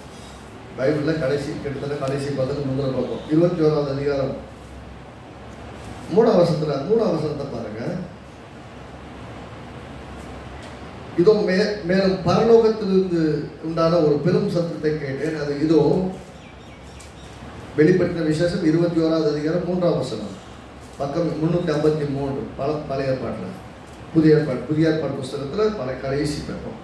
பைபிள்ல கிட்டத்தட்ட கடைசி பக்கத்துக்கு முதல் பக்கம் 21வது அதிகாரம் 3வது வசனத்தை பாருங்க. இதோ மேலும் பரலோகத்திலிருந்து உண்டான ஒரு பெரும் சத்தத்தை கேட்டேன். அது இதோ வெளிப்படுத்தின விசேஷம் 21வது அதிகாரம் 3வது வசனம், பக்கம் 353, பழைய ஏற்பாட்டில். புதிய ஏற்பாடு புஸ்தகத்தில் கடைசி பக்கம்.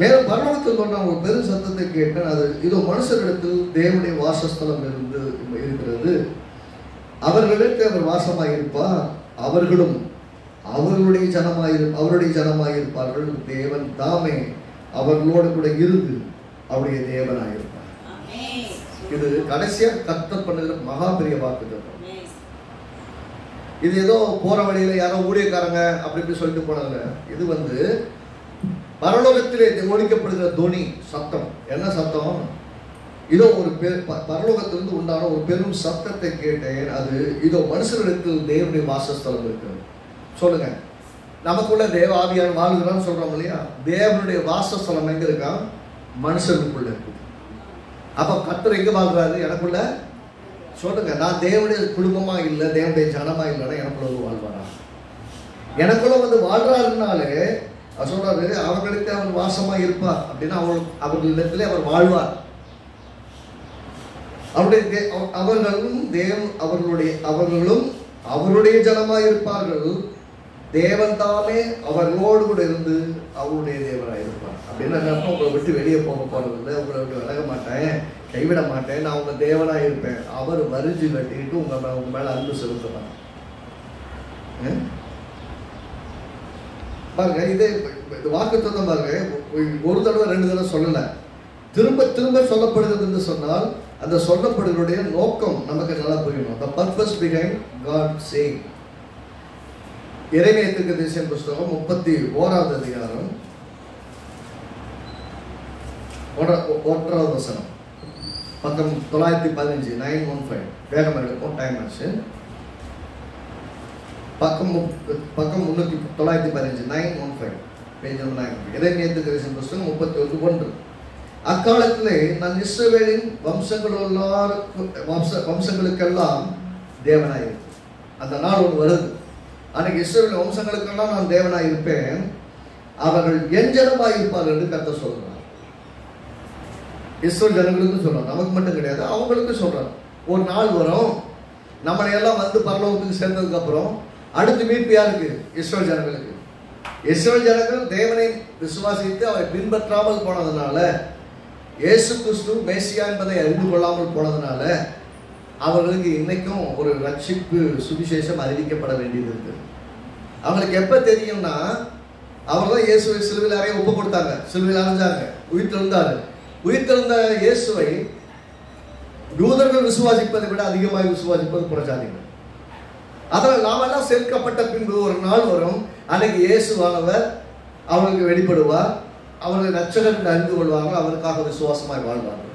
மேலும் பரலோகத்தில் கொண்ட ஒரு பெரும் சத்தத்தை கேட்டேன். அது இதோ மனுஷரிடத்தில் தேவனுடைய வாசஸ்தலம் இருந்து இருக்கிறது, அவர்களுக்கு அவர் வாசமாயிருப்பார், அவர்களும் அவருடைய ஜனமாயிருப்பார்கள். தேவன் தாமே அவர்களோடு கூட இருந்து அவருடைய தேவனாயிருப்பார். இது கடைசியா கர்த்தர் பண்ணுகிற மகா பெரிய வாக்குத்தத்தம். இது ஏதோ போற வழியில யாரோ ஊழியக்காரங்க அப்படி சொல்லிட்டு போனாங்க. இது பரலோகத்திலே ஒழிக்கப்படுகிற துணி சத்தம். என்ன சத்தம்? இதோ ஒரு பரலோகத்திலிருந்து உண்டான ஒரு பெரும் சத்தத்தை கேட்டேன். அது இதோ மனுஷரிடத்தில் தேவனுடைய வாசஸ்தலம் இருக்கிறது. சொல்லுங்க, நமக்குள்ள தேவ ஆவியார் வாழ்கிறான்னு சொல்றோம் இல்லையா? தேவனுடைய வாசஸ்தலம் எங்க இருக்கா? மனுஷனுக்குள்ள இருக்கு. அப்ப கர்த்தர் எங்க வாழ்றாரு? எனக்குள்ள. சொல்லுங்க, நான் தேவனுடைய குடும்பமா இல்லை, தேவனுடைய ஜனமா இல்லைன்னா எனக்குள்ள வாழ்வாரா? எனக்குள்ள வந்து வாழ்றாருனாலே சொல்றாரு, அவர்களுக்கு அவர் வாசமா இருப்பார் அப்படின்னா அவர்களிடத்திலே அவர் வாழ்வார். அவர்களும் அவருடைய ஜனமா இருப்பார்கள். தேவன் தாமே அவர்களோடு கூட இருந்து அவருடைய தேவனாக இருப்பார். அப்படின்னு அர்த்தம், உங்களை விட்டு வெளியே போக போறதில்லை, உங்களை விட்டு விலக மாட்டேன், கைவிட மாட்டேன், நான் உங்க தேவனாக இருப்பேன். அவர் வரிஞ்சு கட்டிட்டு உங்க மேல அன்பு செலுத்துவார். பாருங்க, இதே வாக்குத்தத்தம் பாருங்க, ஒரு தடவை 2 தடவை சொல்லல, திரும்ப திரும்ப சொல்லப்படுகிறது என்று சொன்னால் அந்த சொல்லப்படுவதுடைய நோக்கம் நமக்கு நல்லா புரியணும். The purpose behind God saying. எரேமியா தீர்க்கதரிசியின் புஸ்தகம் 31வது அதிகாரம் 1வது வசனம், பக்கம் 915 915. வேகமாக எடுப்போம், டைம் ஆச்சு. பக்கம் 915 915 பேஜ் நம்பர் 9. எரேமியா தீர்க்கதரிசியின் புஸ்தகம் 31:1. அக்காலத்திலே நான் இஸ்ரவேலின் வம்சங்களுக்கெல்லாம் தேவனாய் இருப்பேன். அந்த நாள் ஒன்று வருது, அன்னைக்கு இஸ்ரவேல் வம்சங்களுக்கெல்லாம் நான் தேவனாய் இருப்பேன், அவர்கள் என் ஜனமாய் இருப்பார்கள் என்று கர்த்தர் சொல்றார். இஸ்ரவேல் ஜனங்களுக்கும் சொல்றார், நமக்கு மட்டும் கிடையாது, அவங்களுக்கும் சொல்றார். ஒரு நாள் வரும், நம்மளை எல்லாம் வந்து பரலோகத்துக்கு சேர்ந்ததுக்கு அப்புறம் அடுத்து மீட்பு யாருக்கு? இஸ்ரவேல் ஜனங்களுக்கு. இஸ்ரவேல் ஜனங்கள் தேவனை விசுவாசித்து அவரை பின்பற்றாமல் போனதுனால, இயேசு கிறிஸ்து மேசியா என்பதை அறிந்து கொள்ளாமல் போனதுனால அவர்களுக்கு இன்னைக்கும் ஒரு ரட்சிப்பு சுவிசேஷம் அறிவிக்கப்பட வேண்டியது இருக்கு. அவங்களுக்கு எப்ப தெரியும்னா, அவர் தான் இயேசுவை சிலுவையில் அறைய ஒப்பு கொடுத்தாங்க, சிலுவையில் அறைஞ்சாங்க, உயிர்த்தெழுந்தாரு. உயிர்த்தெழுந்த இயேசுவை யூதர்கள் விசுவாசிப்பதை விட அதிகமாக விசுவாசிப்பது புறஜாதிகள். அதனால் நாமெல்லாம் சேர்க்கப்பட்ட பின்பு ஒரு நாள் வரும், அன்னைக்கு இயேசுவானவர் அவர்களுக்கு வெளிப்படுவார், அவர்கள் ரட்சகர் அறிந்து கொள்வார்கள், அவருக்காக விசுவாசமாய் வாழ்வார்கள்.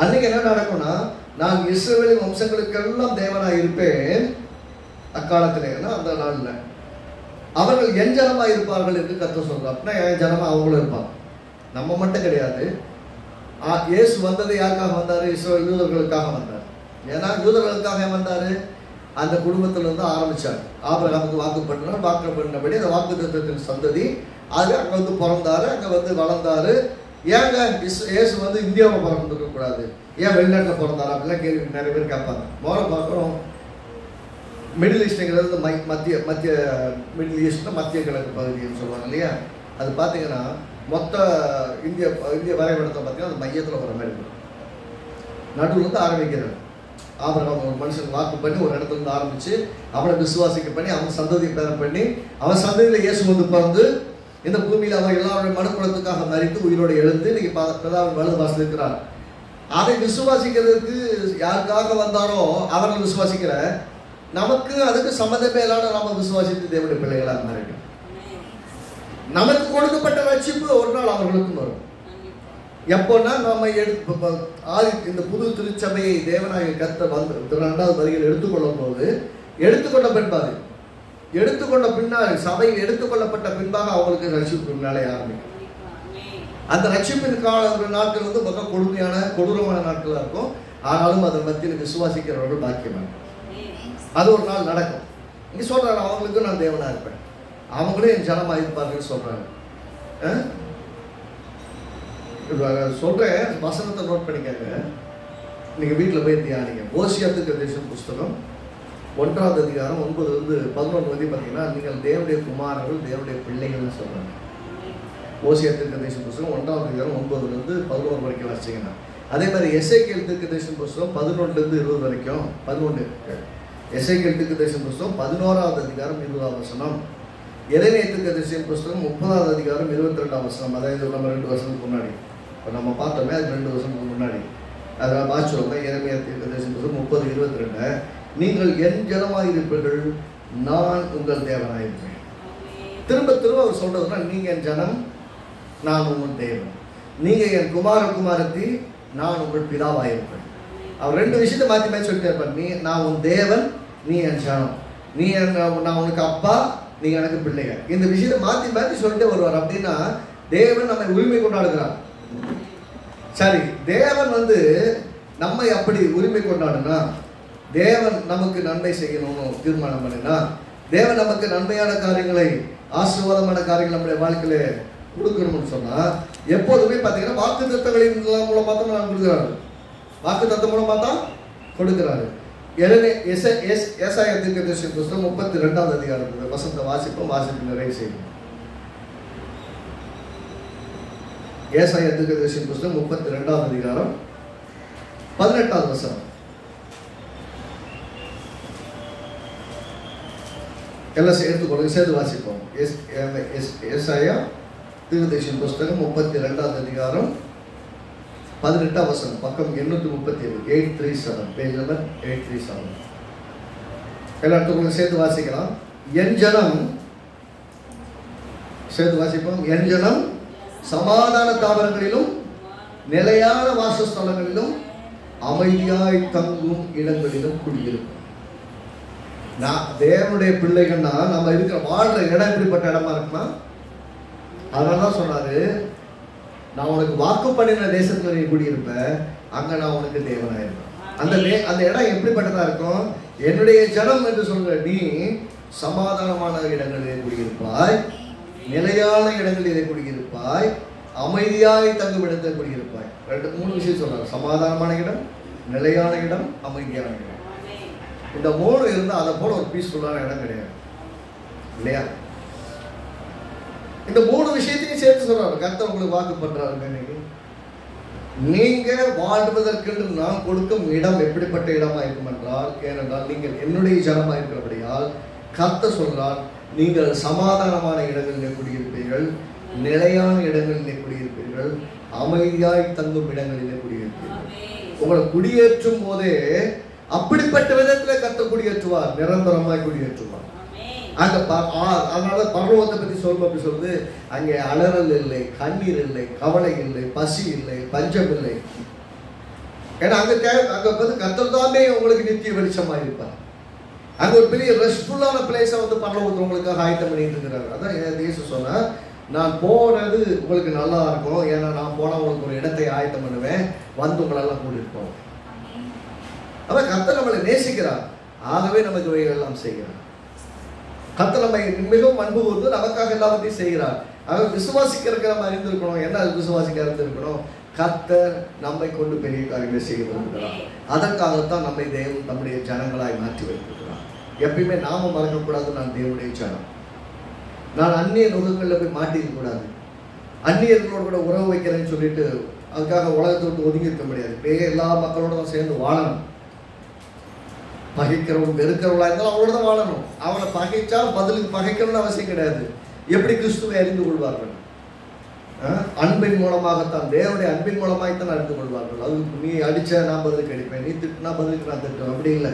அன்னைக்கு என்ன நடக்கும்னா, நான் இஸ்ரவேலின் வம்சங்களுக்கெல்லாம் தேவனாய் இருப்பேன் அக்காலத்திலே, அந்த நாள்ல அவர்கள் என் ஜனமாய் இருப்பார்கள் என்று கர்த்தர் சொல்றார். அப்படின்னா என் ஜனமா அவங்களும் இருப்பாங்க, நம்ம மட்டும் கிடையாது. இயேசு வந்தது யாருக்காக வந்தாரு? இஸ்ரவேல் யூதர்களுக்காக வந்தார். ஏன்னா யூதர்களுக்காக வந்தாரு, அந்த குடும்பத்திலிருந்து ஆரம்பிச்சார். ஆபிரகாமுக்கு வாக்கு பண்ணினார், வாக்கு பண்ணினபடி அந்த வாக்கு தத்தத்தின் சந்ததி அது அங்கே வந்து பிறந்தாரு, அங்கே வந்து வளர்ந்தாரு. ஏங்க இயேசு வந்து இந்தியாவில் பிறந்துருக்க கூடாது, ஏன் வெளிநாட்டில் பிறந்தாரு அப்படிலாம் கேள்வி நிறைய பேர் கேட்பாங்க. முதல்ல பார்க்குறோம், மிடில் ஈஸ்ட்ங்கிறது மத்திய மிடில் ஈஸ்ட்னா மத்திய கிழக்கு பகுதின்னு சொல்லுவாங்க இல்லையா? அது பார்த்தீங்கன்னா மொத்த இந்திய வரைபடத்தை பார்த்தீங்கன்னா அது மையத்தில் வர மாதிரி இருக்கும். நடுவில் வந்து ஆரம்பிக்கிறார். ஆபிரகாம் ஒரு மனுஷன் வாக்கு பண்ணி ஒரு இடத்துல இருந்து ஆரம்பிச்சு அவனை விசுவாசிக்க பண்ணி அவன் சந்ததியை பேர பண்ணி அவன் சந்ததியில் இயேசு வந்து பிறந்து இந்த பூமியில் அவர் எல்லாருடைய மனுக்குலத்துக்காக மரித்து உயிரோடு எழுந்து இன்னைக்கு பிரதாவின் வலது வாசல் இருக்கிறார். அதை விசுவாசிக்கிறதுக்கு யாருக்காக வந்தாரோ அவர்கள் விசுவாசிக்கிற நமக்கு அதுக்கு சம்மந்தமே இல்லாத நாம விசுவாசித்து தேவனுடைய பிள்ளைகளாக மாறிடும். நமக்கு கொடுக்கப்பட்ட ரட்சிப்பு ஒரு நாள் அவர்களுக்கும் வரும். எப்போன்னா நம்ம இந்த புது திருச்சபையை தேவனாகிய கர்த்தர் வந்து 2வது வருகையில் எடுத்துக்கொள்ளும் போது எடுத்துக்கொண்ட பின்பாரு எடுத்துக்கொண்ட பின்னால் சபையில் எடுத்துக்கொள்ளப்பட்ட பின்பாக அவங்களுக்கு ரட்சிப்பு பின்னாலே ஆரம்பிக்கும். அந்த ரட்சிப்பின் நாட்கள் வந்து மிக கொடூரமான நாட்களாக இருக்கும். ஆனாலும் அதன் மத்தியில் விசுவாசிக்கிறவர்கள் பாக்கியமாக அது ஒரு நாள் நடக்கும். இங்கே சொல்றாங்க, அவங்களுக்கும் நான் தேவனா இருப்பேன், அவங்களும் என் ஜனமாக இருப்பார்கள் சொல்றாங்க. சொல்றேன், வசனத்தை நோட் பண்ணிக்கங்க, நீங்க வீட்டில் போய் தியானிங்க. ஓசியா தீர்க்கதரிசன புஸ்தகம் 1வது அதிகாரம் 9 to 11 வரைக்கும் பார்த்தீங்கன்னா நீங்கள் தேவனுடைய குமாரர்கள் தேவனுடைய பிள்ளைகள்னு சொல்றாங்க. ஓசியா தீர்க்கதரிசன புஸ்தகம் 1வது அதிகாரம் 9 to 11 வரைக்கும் வச்சிங்கன்னா, அதே மாதிரி எசேக்கியேல் தீர்க்கதரிசன புஸ்தகம் 11 to 20 வரைக்கும் 11. எசேக்கியேல் தீர்க்கதரிசன புஸ்தகம் 11வது அதிகாரம் 20வது வசனம். எரேமியா தீர்க்கதரிசன புஸ்தகம் 30வது அதிகாரம் 22வது வசனம். அதாவது நம்ம 2 வருஷத்துக்கு முன்னாடி இப்போ நம்ம பார்த்தோமே, அது 2 வருஷத்துக்கு முன்னாடி அதை வாசிச்சோமே. எரேமியா தீர்க்கதரிசன புஸ்தகம் 30:22 நீங்கள் என் ஜனமாக இருப்பீர்கள், நான் உங்கள் தேவனாக இருப்பேன். திரும்ப திரும்ப அவர் சொல்றதுன்னா, நீங்க என் ஜனம், நான் உங்கள் தேவன், நீங்க என் குமாரத்தி, நான் உங்கள் பிதாவாக இருப்பேன். அவர் 2 விஷயத்தை மாற்றி மாற்றி சொல்லிட்டே இருப்பார். நான் உன் தேவன், நீ என் ஜனம். நான் உனக்கு அப்பா, நீ எனக்கு பிள்ளைங்க. இந்த விஷயத்தை மாற்றி மாற்றி சொல்லிட்டே வருவார். அப்படின்னா தேவன் நம்மை உரிமை கொண்டாடுகிறார். சரி, தேவன் நம்மை அப்படி உரிமை கொண்டாடுனா, தேவன் நமக்கு நன்மை செய்யணும்னு தீர்மானம் பண்ணினா, தேவன் நமக்கு நன்மையான காரியங்களை, ஆசீர்வாதமான காரியங்கள் நம்முடைய வாழ்க்கையில கொடுக்கணும்னு சொன்னா, எப்போதுமே பார்த்தீங்கன்னா வாக்குத்தத்தங்களின் மூலமாக தான் நான் கொடுக்குறாரு. வாக்குத்தத்தம் மூலமாக தான் கொடுக்குறாரு. ஏசாயா தீர்க்கதரிசி புத்தகம் 32வது அதிகாரம் வசனத்தை வாசிப்பு நிறைவு செய்யும். ஏசாயா தீர்க்கதரிசி புத்தகம் 32வது அதிகாரம் 18வது வசனம். எல்லாம் எடுத்துக்கொள்ளுங்க, சேர்த்து வாசிப்போம். ஏசாயா தீர்க்கதரிசி புத்தகம் 32வது அதிகாரம் 18வது வசனம், பக்கம் 837, 837, பேஜ் நம்பர் 837. எல்லாத்துக்கும் சேர்த்து வாசிக்கலாம். என் ஜனம், சேர்த்து வாசிப்போம். என் ஜனம் சமாதான தாவரங்களிலும் நிலையான வாசஸ்தலங்களிலும் அமைதியாய் தங்கும் இடங்களிலும் குடியிருக்கும். தேவனுடைய பிள்ளைகள்னா நம்ம இருக்கிற வாழ்ற இடம் எப்படிப்பட்ட இடமா இருக்குமா? அதனாலதான் சொன்னாரு, நான் உனக்கு வாக்கு பண்ணின தேசத்துல நீ குடியிருப்ப, அங்க நான் உனக்கு தேவனாயிருப்பேன். அந்த இடம் எப்படிப்பட்டதா இருக்கும்? என்னுடைய ஜனம் என்று சொல்ற நீ சமாதானமான இடங்களிலே குடியிருப்பாய், நிலையான இடங்களிலே குடியிருப்பாய், அமைதியாய் தங்கும் இடத்தை குடியிருப்பாய். 3 விஷயம் சொல்றாரு. சமாதானமான இடம், நிலையான இடம், அமைதியான இடம். இந்த 3 இருந்தா அதை போல ஒரு பீஸ்ஃபுல்லான இடம் கிடையாது இல்லையா? இந்த 3 விஷயத்தையும் சேர்த்து சொல்றாரு. கர்த்தர் உங்களுக்கு வாக்கு பண்றாரு. நீங்க வாழ்வதற்கு நான் கொடுக்கும் இடம் எப்படிப்பட்ட இடமா இருக்கும் என்றால், ஏனென்றால் நீங்கள் என்னுடைய ஜனமா இருக்கிறபடியால் கர்த்தர் சொல்றார், நீங்கள் சமாதானமான இடங்களிலே குடியிருப்பீர்கள், நிலையான இடங்களிலே குடியிருப்பீர்கள், அமைதியாய் தங்கும் இடங்களிலே குடியிருப்பீர்கள். உங்களை குடியேற்றும் போதே அப்படிப்பட்ட விதத்துல கர்த்தர் குடியேற்றுவார், நிரந்தரமாய் குடியேற்றுவார். அதனால பரலோகத்தை பத்தி சொல்லும் அப்படி சொல்லுது, அங்கே அலறல் இல்லை, கண்ணீர் இல்லை, கவலை இல்லை, பசி இல்லை, பஞ்சம் இல்லை. ஏன்னா அங்க கர்த்தர் தாமே உங்களுக்கு நித்திய வெளிச்சமா இருப்பார். அங்க ஒரு பெரிய ரெஸ்ட்ஃபுல்லான பிளேஸை பரலோகத்தை உங்களுக்காக ஆயத்தம் பண்ணிட்டு இருக்கிறாரு. அதான் இயேசு சொன்னா, நான் போறது உங்களுக்கு நல்லா இருக்கும், ஏன்னா நான் போனா உங்களுக்கு ஒரு இடத்தை ஆயத்தம் பண்ணுவேன், உங்களெல்லாம் கூட்டிட்டு போவேன். அதான் கர்த்தர் நம்மளை நேசிக்கிறார், ஆகவே நமக்கு இவைகள் எல்லாம் செய்கிறார். கர்த்தர் நம்மை மிகவும் அன்பு கூர்ந்து நமக்காக எல்லாத்தையும் செய்கிறார். ஆக விசுவாசிக்கிற மாதிரி இருந்திருக்கணும். என்ன விசுவாசிக்க இருந்திருக்கணும்? கர்த்தர் நம்மை கொண்டு பெரிய காரியங்களை செய்ய விரும்புகிறார். அதற்காகத்தான் நம்மை தேவன் நம்முடைய ஜனங்களாய் மாற்றி வைத்திருக்கிறார். எப்பயுமே நாம மறக்கக்கூடாது, நான் தேவனுடைய ஜனம். நான் அந்நிய நுகங்களில் போய் மாட்டிக்க கூடாது. அந்நியர்களோடு கூட உறவு வைக்கிறேன்னு சொல்லிட்டு அதுக்காக உலகத்தை விட்டு ஒதுங்கி இருக்க முடியாது. எல்லா மக்களோட தான் சேர்ந்து வாழணும். பகைக்கிறவங்க வெறுக்கிறவங்களா இருந்தாலும் அவங்களோட தான் வாழணும். அவனை பகைச்சா பதிலுக்கு பகைக்கணும்னு அவசியம் கிடையாது. எப்படி கிறிஸ்துவை அறிந்து கொள்வார்கள்? அன்பின் மூலமாகத்தான், தேவனுடைய அன்பின் மூலமாகத்தான் அறிந்து கொள்வார்கள். அது நீ அடிச்ச நான் பதிலுக்கு அடிப்பேன், நீ திட்டினா பதிலுக்கு நான் திட்டுவேன், அப்படி இல்லை.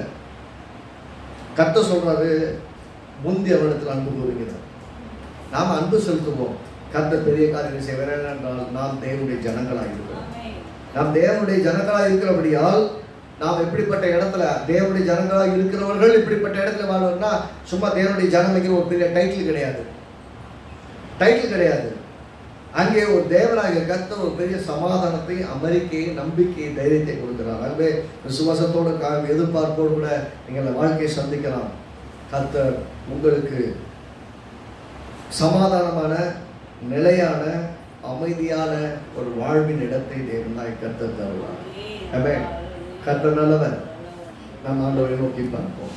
கர்த்தர் சொல்றாரு, முந்தி அவனிடத்தில் அன்பு கூறுகிறார். நாம் அன்பு செலுத்துவோம், கர்த்தர் பெரிய காரியங்களை செய்வார். என்றால் நாம் தேவனுடைய ஜனங்களாக இருக்கிறோம். நாம் தேவனுடைய ஜனங்களாக இருக்கிறபடியால் நாம் எப்படிப்பட்ட இடத்துல, தேவனுடைய ஜனங்களாக இருக்கிறவர்கள் இப்படிப்பட்ட இடத்துல வாழ்வோம்னா, சும்மா தேவனுடைய ஜனமைக்கு ஒரு பெரிய டைட்டில் கிடையாது. அங்கே ஒரு தேவனாகிய கர்த்தர் ஒரு பெரிய சமாதானத்தை, அமெரிக்கையை, நம்பிக்கையை, தைரியத்தை கொடுக்கிறார். ஆகவே விசுவாசத்தோடு எதிர்பார்ப்போடு கூட நீங்கள் வாழ்க்கையை சந்திக்கலாம். கர்த்தர் உங்களுக்கு சமாதானமான, நிலையான, அமைதியான ஒரு வாழ்வின் இடத்தை தேவனாய் கர்த்தர் தருவார். ஆமென். கர்த்தர் நல்லவர். நாம் ஆண்டவரை நோக்கி பார்ப்போம்.